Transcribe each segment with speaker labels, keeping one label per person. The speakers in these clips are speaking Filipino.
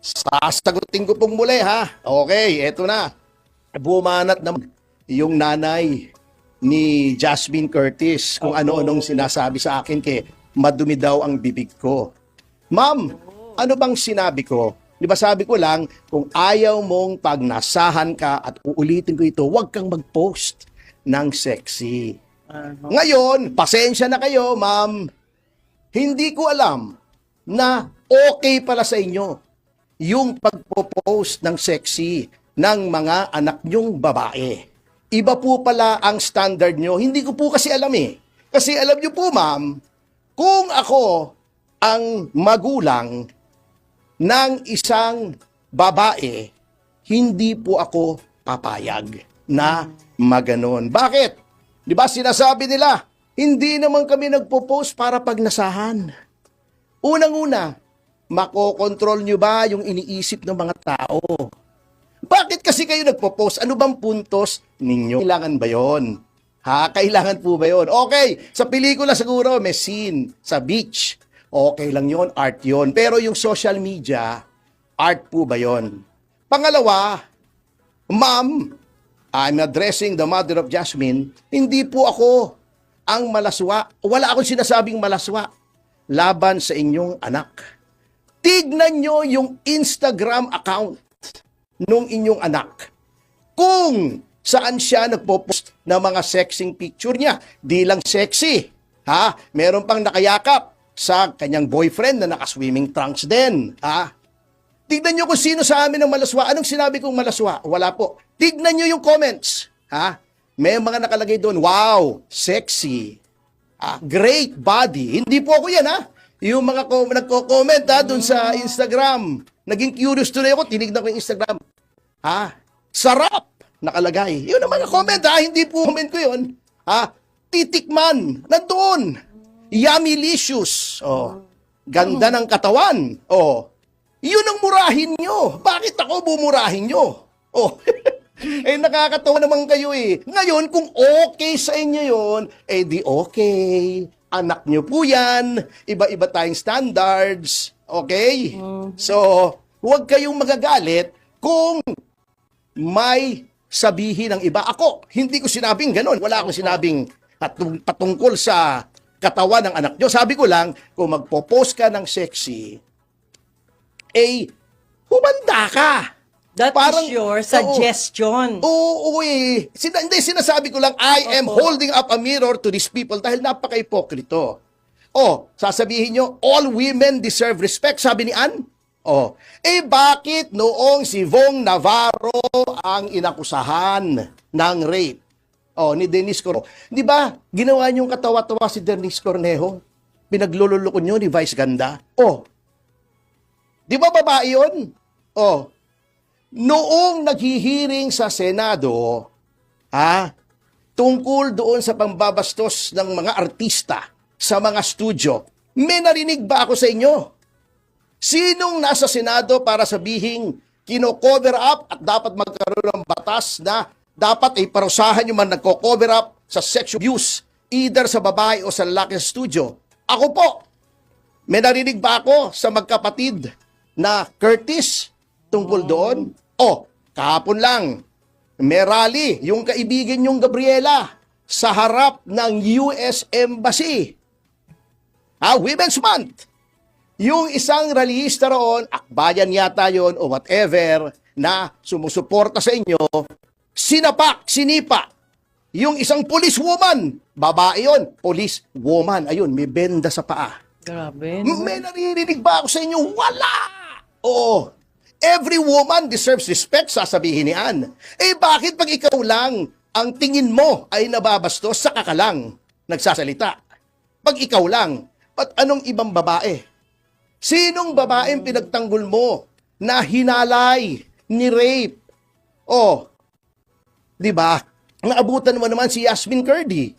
Speaker 1: Sasagutin ko pong muli ha. Okay, eto na. Bumanat naman yung nanay ni Jasmine Curtis kung ano-anong sinasabi sa akin kay madumi daw ang bibig ko. Ma'am, ano bang sinabi ko? Di ba sabi ko lang, kung ayaw mong pagnasahan ka at uulitin ko ito, huwag kang mag-post ng sexy. Ngayon, pasensya na kayo, ma'am. Hindi ko alam na okay pala sa inyo yung pagpo-post ng sexy ng mga anak nyong babae. Iba po pala ang standard nyo. Hindi ko po kasi alam eh. Kasi alam nyo po, ma'am, kung ako ang magulang ng isang babae, hindi po ako papayag na maganon. Bakit? Di ba sinasabi nila, hindi naman kami nagpo-post para pagnasahan. Unang-una, makokontrol nyo ba yung iniisip ng mga tao? Bakit kasi kayo nagpo-post? Ano bang puntos ninyo? Kailangan ba yon? Ha? Kailangan po ba yon? Okay, sa pelikula siguro may scene sa beach. Okay lang yon, art yon. Pero yung social media, art po ba yon? Pangalawa, ma'am, I'm addressing the mother of Jasmine, hindi po ako ang malaswa. Wala akong sinasabing malaswa laban sa inyong anak. Tignan nyo yung Instagram account nung inyong anak. Kung saan siya nagpo-post ng mga sexing picture niya. Di lang sexy. Ha? Meron pang nakayakap sa kanyang boyfriend na naka-swimming trunks din. Ha? Tignan nyo kung sino sa amin ang malaswa. Anong sinabi kong malaswa? Wala po. Tignan nyo yung comments. Ha? May mga nakalagay doon, wow, sexy. Great body. Hindi po ako yan, ha? Yung mga nagko-comment doon sa Instagram. Naging curious tuloy ako, tinignan ko yung Instagram. Sarap, nakalagay. Yun ang mga comment, hindi po comment ko yun. Titikman, nandoon. Yummylicious. Ganda ng katawan. Yun ang murahin nyo. Bakit ako bumurahin nyo? Nakakatawa naman kayo eh. Ngayon, kung okay sa inyo yun, di okay. Anak nyo po yan. Iba-iba tayong standards. Okay? So, huwag kayong magagalit kung may sabihin ng iba. Ako, hindi ko sinabing ganun. Wala akong sinabing patungkol sa katawan ng anak nyo. Sabi ko lang, kung magpo-post ka ng sexy, humanda ka.
Speaker 2: That parang, is your suggestion.
Speaker 1: Oo eh. Hindi, sinasabi ko lang, I am holding up a mirror to these people dahil napaka-ipokrito. Sasabihin nyo, all women deserve respect, sabi ni Ann. Bakit noong si Vong Navarro ang inakusahan ng rape? Ni Denise Cornejo. Di ba, ginawa niyong katawa-tawa si Denise Cornejo? Pinaglululukon niyo ni Vice Ganda? Di ba babae yun? Noong naghihiring sa Senado, tungkol doon sa pambabastos ng mga artista sa mga studio, may narinig ba ako sa inyo? Sinong nasa Senado para sabihing kino-cover up at dapat magkaroon ng batas na dapat ay parusahan yung mga nagko-cover up sa sexual abuse either sa babae o sa lalaki sa studio? Ako po. May narinig ba ako sa magkapatid na Curtis tungkol doon? Kahapon lang, may rally yung kaibigan yung Gabriela sa harap ng US Embassy. Women's Month. Yung isang rallyista roon, akbayan yata yon o whatever, na sumusuporta sa inyo, sinipa. Yung isang police woman, babae yon, police woman, ayun, may benda sa paa.
Speaker 2: Grabe.
Speaker 1: May naririnig ba ako sa inyo? Wala! Every woman deserves respect, sasabihin ni Ann. Bakit pag ikaw lang ang tingin mo ay nababastos, saka ka lang nagsasalita? Pag ikaw lang, at anong ibang babae? Sinong babaeng pinagtanggol mo na hinalay, ni rape? Di ba? Naabutan mo naman si Yasmin Curdy.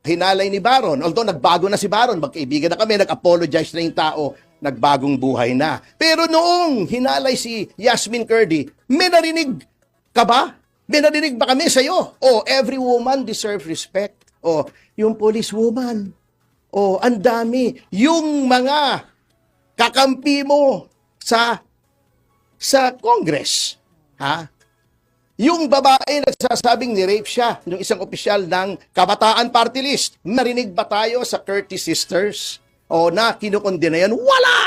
Speaker 1: Hinalay ni Baron. Although nagbago na si Baron, magkaibigan na kami, nag-apologize na yung tao, nagbagong buhay na. Pero noong hinalay si Yasmin Curdy, may narinig ka ba? May narinig ba kami sa'yo? Every woman deserves respect. Yung police woman. Ang dami. Yung mga kakampi mo sa sa Congress. Ha? Yung babae nagsasabing ni-rape siya, yung isang opisyal ng Kabataan Party List. Narinig ba tayo sa Curtis Sisters? O na kinukondena yan? Wala!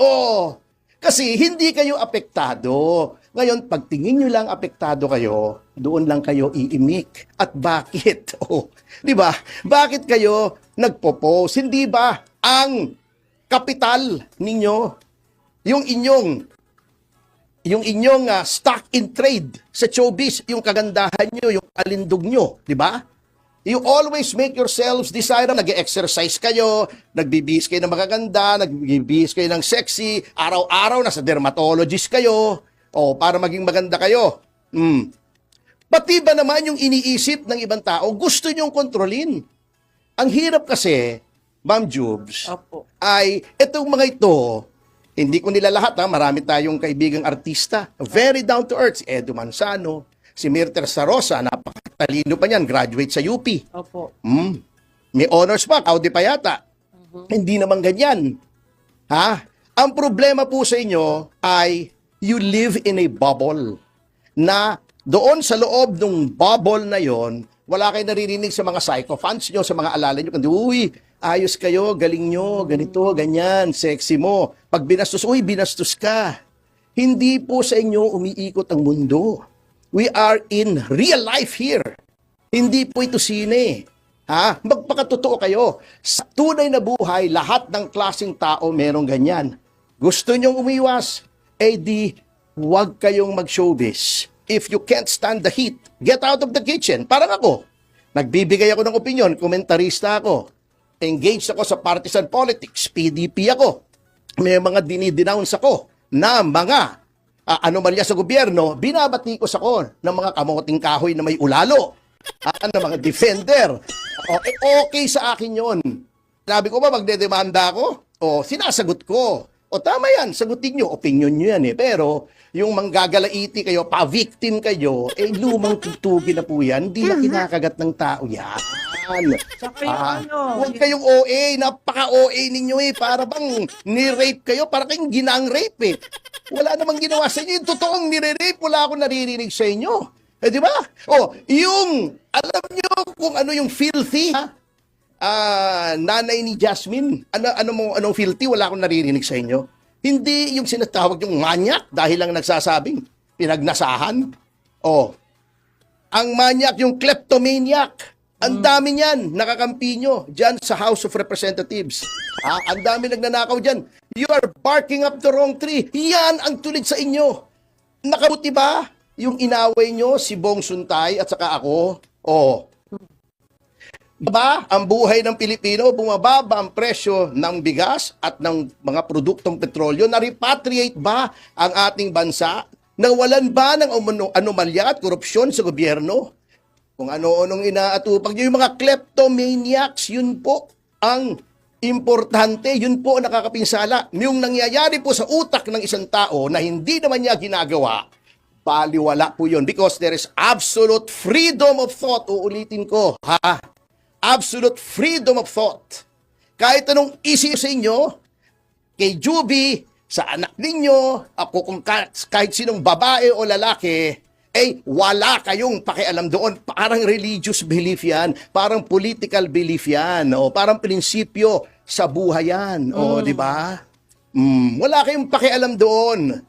Speaker 1: O, kasi hindi kayo apektado. Ngayon, pagtingin nyo lang apektado kayo, doon lang kayo iimik. At bakit? O, di ba? Bakit kayo nagpo-post? Hindi ba ang kapital ninyo, yung inyong stock in trade sa showbiz, yung kagandahan nyo, yung alindog nyo, di ba? You always make yourselves desirable. Nag-exercise kayo, nagbibihis kayo ng magaganda, nagbibihis kayo ng sexy, araw-araw nasa dermatologist kayo, para maging maganda kayo. Pati ba naman yung iniisip ng ibang tao, gusto nyong kontrolin. Ang hirap kasi, Ma'am Jubes,
Speaker 2: Opo.
Speaker 1: ay itong mga ito, hindi ko nila lahat, marami tayong kaibigang artista, very down to earth, si Edu Manzano, si Mirter Sarosa, napakatalino pa niyan, graduate sa UP.
Speaker 2: Opo.
Speaker 1: May honors pa, Audi pa yata. Hindi naman ganyan. Ha? Ang problema po sa inyo ay you live in a bubble na doon sa loob ng bubble na yon, wala kayo naririnig sa mga sycophants nyo, sa mga alala nyo, kundi, uy, ayos kayo, galing nyo, ganito, ganyan, sexy mo. Pag binastos, uy, binastos ka. Hindi po sa inyo umiikot ang mundo. We are in real life here. Hindi po ito sine. Ha? Magpakatotoo kayo. Sa tunay na buhay, lahat ng klaseng tao merong ganyan. Gusto nyong umiwas? Eh di, huwag kayong mag-showbiz. If you can't stand the heat, get out of the kitchen. Parang ako. Nagbibigay ako ng opinion, komentarista ako. Engaged ako sa partisan politics, PDP ako. May mga dinidenounce ako na mga anomalya sa gobyerno, binabatikos ako ng mga kamoting kahoy na may ulalo. Ng mga defender. Okay sa akin yon. Sabi ko ba magdedemanda ako? Sinasagot ko. Tama yan, sagutin nyo, opinion nyo yan eh. Pero yung manggagalaiti kayo, pa-victim kayo, lumang tutugi na po yan, hindi na kinakagat ng tao yan. Huwag kayong OA, napaka-OA ninyo eh. Para bang ni-rape kayo, para kayong ginang-rape eh. Wala namang ginawa sa inyo. Yung totoong nire-rape, wala akong naririnig sa inyo. Di ba? Alam nyo kung ano yung filthy, nanay ni Jasmine, anong filthy, wala akong naririnig sa inyo. Hindi yung sinatawag yung manyak dahil lang nagsasabing pinagnasahan. Ang manyak, yung kleptomaniac. Ang dami niyan, nakakampi nyo dyan sa House of Representatives. Ang dami nagnanakaw dyan. You are barking up the wrong tree. Yan ang tulid sa inyo. Nakabuti ba yung inaway nyo si Bong Suntay at saka ako? Ba ang buhay ng Pilipino, bumababa ang presyo ng bigas at ng mga produktong petrolyo, na-repatriate ba ang ating bansa? Nawalan ba ng anomalya at korupsyon sa gobyerno? Kung ano-anong inaatupag nyo, yung mga kleptomaniacs, yun po ang importante, yun po ang nakakapinsala. Yung nangyayari po sa utak ng isang tao na hindi naman niya ginagawa, baliwala po yun because there is absolute freedom of thought. Uulitin ko, absolute freedom of thought. Kahit anong isip sa inyo, kay Juby, sa anak ninyo, ako kung kahit sinong babae o lalaki, wala kayong pakialam doon. Parang religious belief yan, parang political belief yan, parang prinsipyo sa buhay yan, di ba? Wala kayong pakialam doon.